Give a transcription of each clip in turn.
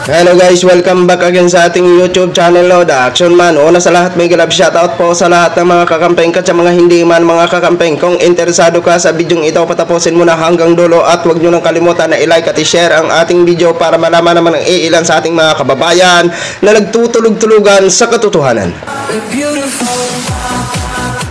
Hello guys, welcome back again sa ating YouTube channel, The Action Man. Una sa lahat, may love shoutout po sa lahat ng mga kakampeng at sa mga hindi man mga kakampeng. Kung interesado ka sa video ito, patapusin mo na hanggang dulo at huwag nyo nang kalimutan na i-like at i-share ang ating video para malaman naman ang ilan sa ating mga kababayan na nagtutulog-tulugan sa katotohanan.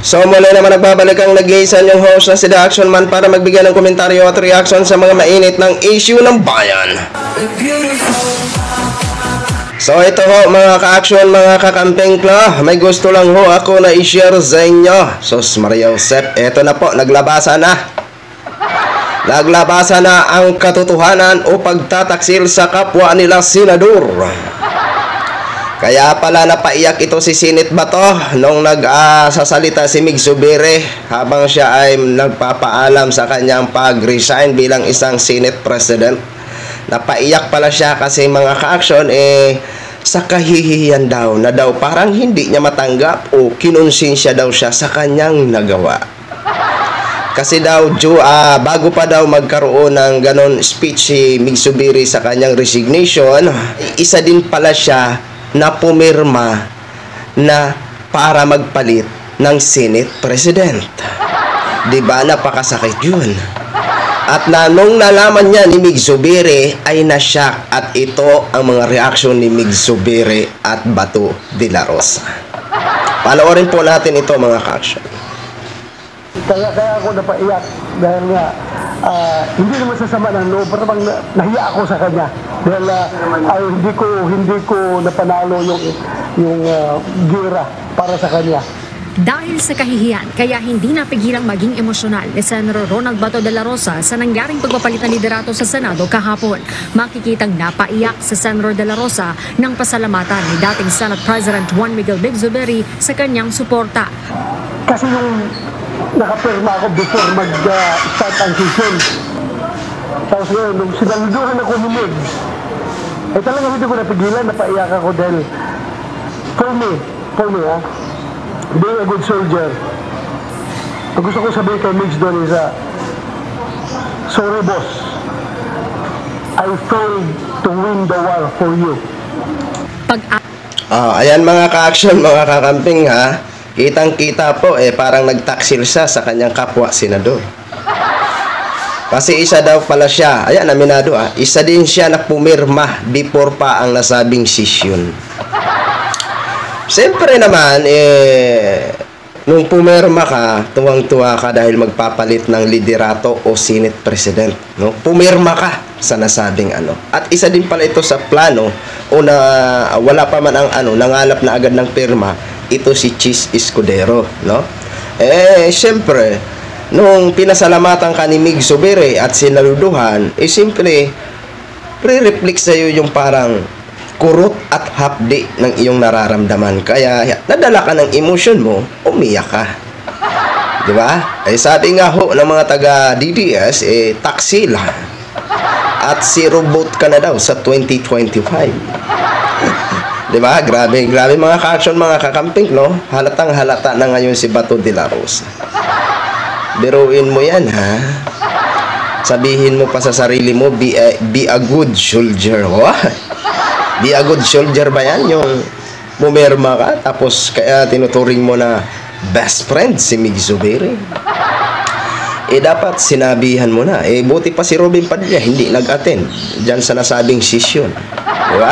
So muli naman nagbabalik ang nag-iisan yung host na si The Action Man para magbigay ng komentaryo at reaction sa mga mainit ng issue ng bayan. So ito ho mga ka-action, mga kakampeng ko, may gusto lang ho ako na i-share sa inyo. Sus Maria Josep, eto na po, naglabasa na ang katotohanan o pagtataksil sa kapwa nila senador. Kaya pala napaiyak ito si Senate Bato nung nagsasalita si Mig Zubiri habang siya ay nagpapaalam sa kanyang pag-resign bilang isang Senate President. Napaiyak pala siya kasi mga ka-action sa kahihiyan daw na daw parang hindi niya matanggap o kinonsensya daw siya sa kanyang nagawa. Kasi daw bago pa daw magkaroon ng ganon speech si Mig Zubiri sa kanyang resignation, isa din pala siya na pumirma na para magpalit ng Senate President. Diba napakasakit yun? At nung nalaman niya ni Mig Zubiri ay nasyak at ito ang mga reaksyon ni Mig Zubiri at Bato de la Rosa. Panoorin po natin ito mga ka-action. Kaya ako napaiyak dahil nga hindi naman sasama ng loob, pero nahiya ako sa kanya dahil hindi ko napanalo yung gira para sa kanya. Dahil sa kahihiyan, kaya hindi napigilang maging emosyonal ni Senator Ronald Bato de la Rosa sa nangyaring pagpapalit ng liderato sa Senado kahapon. Makikitang napaiyak sa Senator de la Rosa ng pasalamatan ni dating Senate President Juan Miguel Mig Zubiri sa kanyang suporta. Kasi yung nakapirma ako before mag-start ang session. Tapos ngayon, nung sinaluduhan ako ni Mig, talagang hindi ko napigilan, napaiyak ako dahil for me, being a good soldier, ang gusto ko sabihin kay Migs doon is, sorry boss, I failed to win the war for you. Ayan mga ka-action, mga kakamping ha. Kitang-kita po parang nagtaksil siya sa kanyang kapwa senador. Kasi isa daw pala siya, ayan aminado isa din siya na pumirma before pa ang nasabing session. Siyempre naman, nung pumirma ka, tuwang-tuwa ka dahil magpapalit ng liderato o Senate President. No? Pumirma ka sa nasabing At isa din pala ito sa plano o na wala pa man ang nangalap na agad ng pirma, ito si Chis Escudero. No? Siyempre, nung pinasalamatan ka ni Mig Zubiri at sinaluduhan, siyempre, pre-reflect sa'yo yung parang kurot at hapdi ng iyong nararamdaman. Kaya nadala ka ng emosyon mo, umiyak ka. Diba? Sabi nga ho ng mga taga DDS, taksil. At zero vote ka na daw sa 2025. Diba? Grabe mga ka-action, mga kakamping, no? Halatang halata na ngayon si Bato de la Rosa. Biruin mo yan, ha? Sabihin mo pa sa sarili mo, be a good soldier. Be a good soldier ba yan? Yung pumirma ka, tapos kaya tinuturing mo na best friend si Mig Zubiri. Dapat sinabihan mo na. Buti pa si Robin Padilla, hindi nag-attend dyan sa nasabing session. Diba?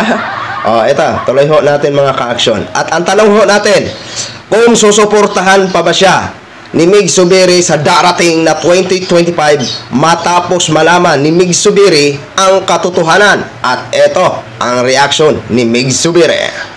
Ito, tuloy ho natin mga ka-action. At ang tanong ho natin, kung susuportahan pa ba siya ni Mig Zubiri sa darating na 2025 matapos malaman ni Mig Zubiri ang katotohanan. At ito ang reaksyon ni Mig Zubiri.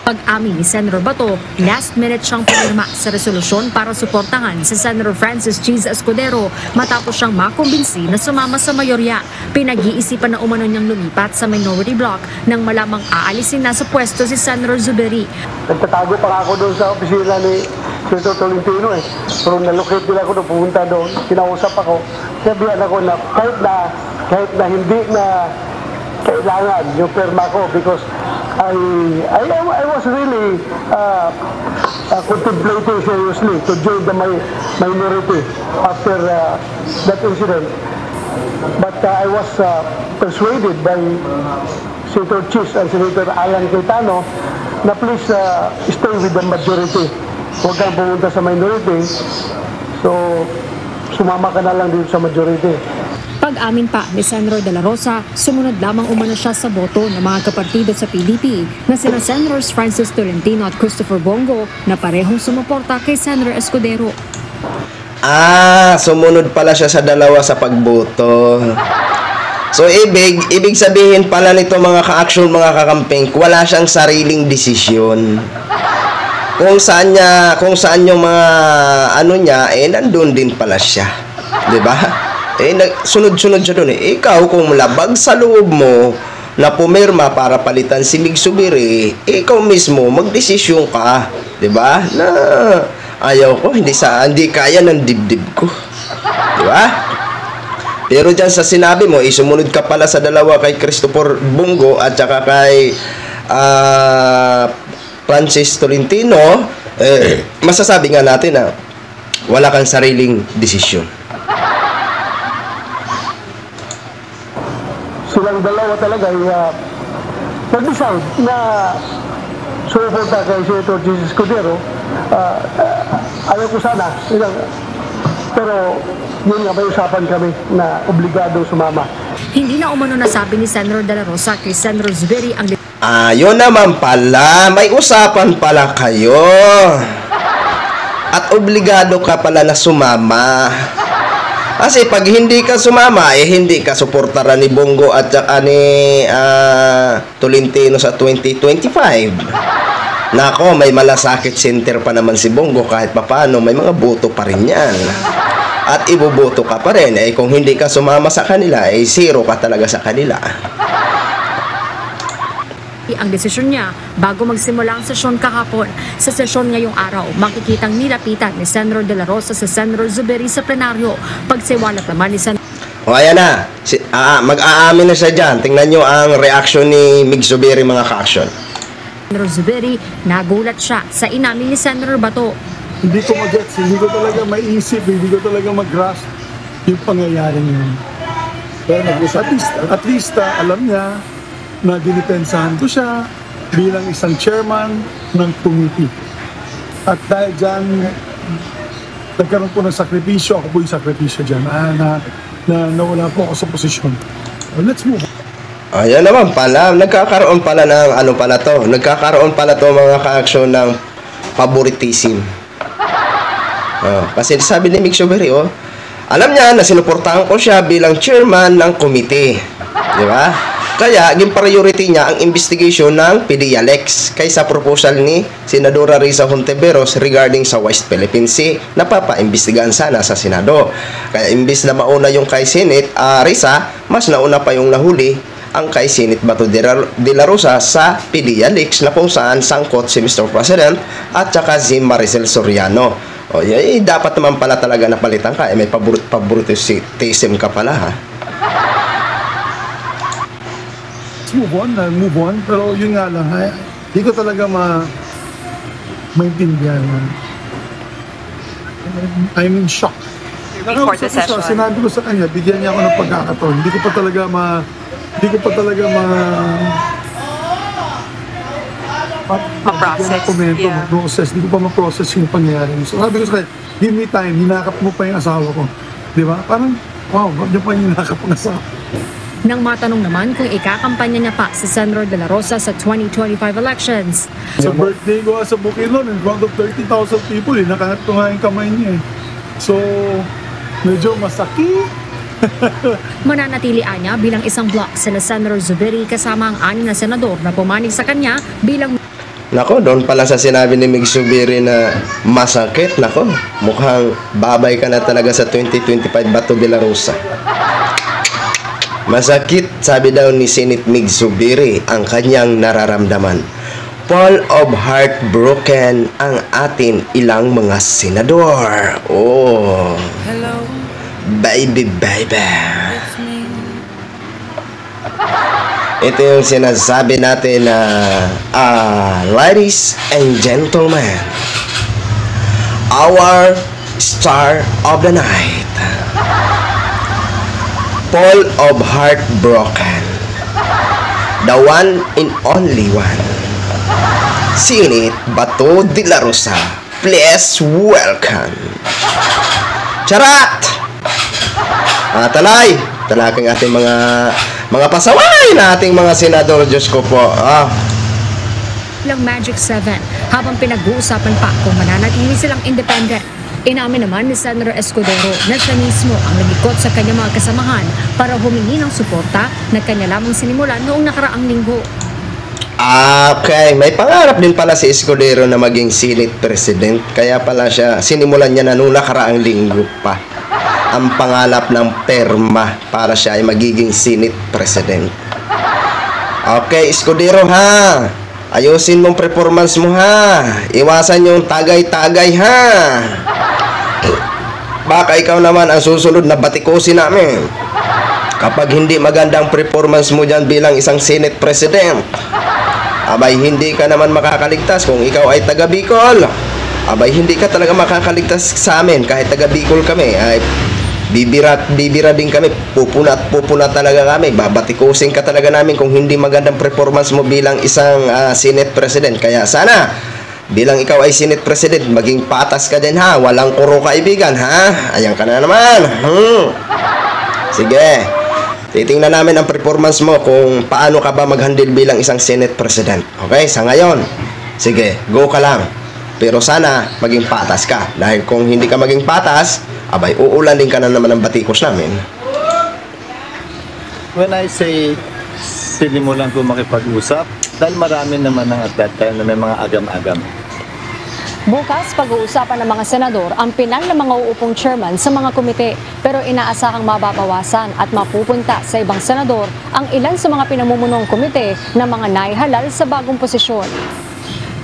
Pag-amin ni Senator Bato, last minute siyang pumirma sa resolusyon para suportahan si Senator Francis Chis Escudero matapos siyang makumbinsi na sumama sa mayorya. Pinag-iisipan na umano niyang lumipat sa minority block nang malamang aalisin na sa pwesto si Senator Zubiri. Nagtatago pa ako doon sa opisina ni Senator Tolentino Pero nalocate nila ako doon, pumunta doon, kinausap ako. Sabihan ako na kahit na hindi na kailangan yung perma ko because I was really contemplating seriously to join the minority after that incident. But I was persuaded by Senator Chis and Senator Alan Cayetano na please stay with the majority. Huwag kang pumunta sa minority. So, sumama ka na lang dito sa majority. Pag-amin pa ni Senador De La Rosa, sumunod lamang umano siya sa boto ng mga kapartido sa PDP na sina Senators Francis Tolentino at Christopher Bongo na parehong sumuporta kay Senator Escudero. Sumunod pala siya sa dalawa sa pagboto. So, ibig sabihin pala nito mga ka-action, mga kakamping, wala siyang sariling desisyon. Kung saan yung mga niya, nandun din pala siya. 'Di ba? Sunod-sunod siya doon. Ikaw, kung labag sa loob mo na pumirma para palitan si Mig Zubiri, ikaw mismo, magdesisyon ka. 'Di ba? Na ayaw ko, hindi kaya ng dibdib ko. 'Di ba? Pero dyan sa sinabi mo, sumunod ka pala sa dalawa kay Christopher Bongo at saka kay Francis Tolentino, masasabi nga natin na wala kang sariling desisyon. Silang dalawa talaga ay nag-decide na sumuporta kay Senator Jesus Escudero. Ayaw ko sana. Pero yun nga, may usapan kami na obligado sumama. Hindi na umano nasabi ni Senator De La Rosa kay Senator Zubiri ang Yun naman pala, may usapan pala kayo. At obligado ka pala na sumama. Kasi pag hindi ka sumama, hindi ka suportaran ni Bongo at saka ni Tolentino sa 2025. Nako, may malasakit center pa naman si Bongo kahit papaano, may mga boto pa rin yan. At iboboto ka pa rin. Kung hindi ka sumama sa kanila, zero ka talaga sa kanila. Ang desisyon niya bago magsimula ang sesyon kahapon. Sa sesyon ngayong araw, makikitang nilapitan ni Senator De La Rosa sa Senator Zubiri sa plenaryo. Pagsiwalat naman ni Senator Ayan na. Mag-aamin na siya dyan. Tingnan nyo ang reaction ni Mig Zubiri, mga ka-action. Senator Zubiri, nagulat siya sa inamin ni Senator Bato. Hindi ko mag-gets, hindi ko talaga maiisip, hindi ko talaga mag-grasp yung pangyayari yun. Pero at least alam niya na dinipensahan ko siya bilang isang chairman ng committee. At dahil dyan, nagkaroon po ng sakripisyo, ako po yung sakripisyo dyan, na nawala po ako sa posisyon. Let's move on. Ayan naman pala, nagkakaroon pala ng nagkakaroon pala to mga ka-action ng favoritism. Kasi sabi ni Mig Zubiri, alam niya na sinuportahan ko siya bilang chairman ng committee. Di ba? Kaya, yung priority niya ang investigation ng PDIALEX kaysa proposal ni Senadora Risa Hontiveros regarding sa West Philippine Sea na papaimbestigahan sana sa Senado. Kaya, imbis na mauna yung kay Senate Risa, mas nauna pa yung nahuli ang kay Senate Bato de la Rosa sa PDIALEX na kung saan sangkot si Mr. President at saka si Maricel Soriano. Dapat naman pala talaga napalitan ka. May favoritism ka pala, ha? Move on, pero yun nga lang, hindi ko talaga maintindihan. I'm in shock. Before the session. Sinabi ko sa kanya, bigyan niya ako ng pagkakataon. Hindi ko pa talaga ma-process. Ma-process. Hindi ko pa ma-process yung pangyayari. So sabi ko sa kanya, give me time, hinakap mo pa yung asawa ko. Di ba? Parang, wow, wag niya pa yung hinakap ang asawa. Nang matanong naman kung ikakampanya niya pa si Senator De La Rosa sa 2025 elections. Sa birthday ko sa Bukidnon, in front of 30,000 people, nakahat ko nga yung kamay niya. So, medyo masakit. Mananatili niya bilang isang block sina Senator Zubiri kasama ang 6 na senador na pumanig sa kanya bilang Nako, doon pala sa sinabi ni Mig Zubiri na masakit. Nako, mukhang babay ka na talaga sa 2025 Bato de la Rosa. Masakit, sabi daw ni Senate Mig Zubiri ang kanyang nararamdaman. Full of heartbroken ang atin ilang mga senador. Oh, Hello, baby. it's me. Ito yung sinasabi natin na ladies and gentlemen, our star of the night, full of heartbroken the one and only one, Senate Bato de la Rosa. Please welcome. Charat! Talay! Talagang ating mga pasaway na ating mga senador, Diyos ko po. Lang Magic 7 habang pinag-uusapan pa kung mananatili silang independent. Inamin naman ni Senator Escudero na siya mismo ang nag-ikot sa kanyang mga kasamahan para humingi ng suporta na kanya lamang sinimulan noong nakaraang linggo. Okay, may pangarap din pala si Escudero na maging Senate President. Kaya pala siya, sinimulan niya na noong nakaraang linggo pa ang pangalap ng perma para siya ay magiging Senate President. Okay, Escudero ha, ayusin mong performance mo ha, iwasan yung tagay-tagay ha. Baka ikaw naman ang susunod na batikusin namin kapag hindi magandang performance mo dyan bilang isang Senate President. Abay, hindi ka naman makakaligtas kung ikaw ay taga Bicol. Abay, hindi ka talaga makakaligtas sa amin kahit taga Bicol kami. Ay, bibira din kami. Pupuna talaga kami. Babatikusin ka talaga namin kung hindi magandang performance mo bilang isang Senate President. Kaya sana, bilang ikaw ay Senate President, maging patas ka din ha. Walang kuro kaibigan ha. Ayan ka na naman. Sige. Titingnan namin ang performance mo kung paano ka ba mag-handle bilang isang Senate President. Okay? Sa ngayon, sige, go ka lang. Pero sana maging patas ka. Dahil kung hindi ka maging patas, abay, uulan din ka na naman ng batikos namin. When I say sinimulan ko makipag-usap, dahil marami naman ng at that time na may mga agam-agam. Bukas, pag-uusapan ng mga senador ang pinal ng mga uupong chairman sa mga komite, pero inaasahang mababawasan at mapupunta sa ibang senador ang ilan sa mga pinamumunog komite na mga naihalal sa bagong posisyon.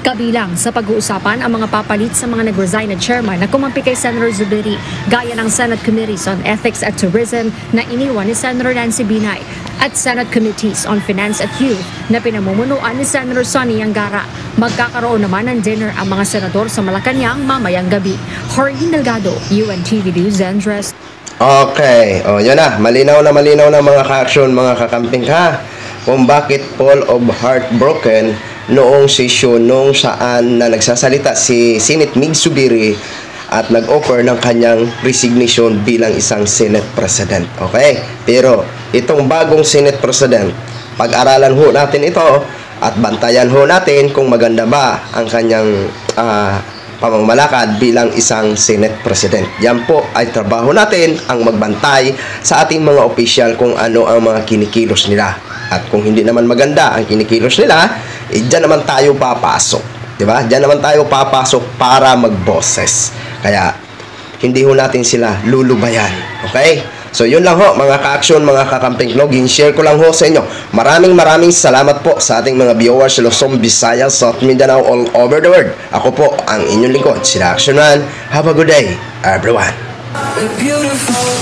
Kabilang sa pag-uusapan ang mga papalit sa mga nag-resign na chairman na kumampi kay Senator Zubiri, gaya ng Senate Committees on Ethics at Tourism na iniwan ni Senator Nancy Binay at Senate Committees on Finance at Youth na pinamumunuan ni Senator Sonny Angara. Magkakaroon naman ng dinner ang mga senador sa Malacanang mamayang gabi. Jorge Delgado, UNTV News and Dress. Okay, yun na. Malinaw na mga ka-action, mga kakamping ha. Kung bakit full of heartbroken noong sesyon noong saan na nagsasalita si Senate Mig Zubiri at nag-offer ng kanyang resignation bilang isang Senate President. Okay? Pero itong bagong Senate President, pag-aralan ho natin ito at bantayan ho natin kung maganda ba ang kanyang pamamalakad bilang isang Senate President. Yan po ay trabaho natin ang magbantay sa ating mga opisyal kung ano ang mga kinikilos nila. At kung hindi naman maganda ang kinikilos nila, dyan naman tayo papasok. Diba? Dyan naman tayo papasok para magboses. Kaya, hindi ho natin sila lulubayan. Okay? So, yun lang ho, mga ka-action, mga kakamping vlogging. Share ko lang ho sa inyo. Maraming salamat po sa ating mga viewers sa Luzon, Visayas, South Mindanao, all over the world. Ako po, ang inyong lingkod, sila Action Man. Have a good day, everyone. Beautiful.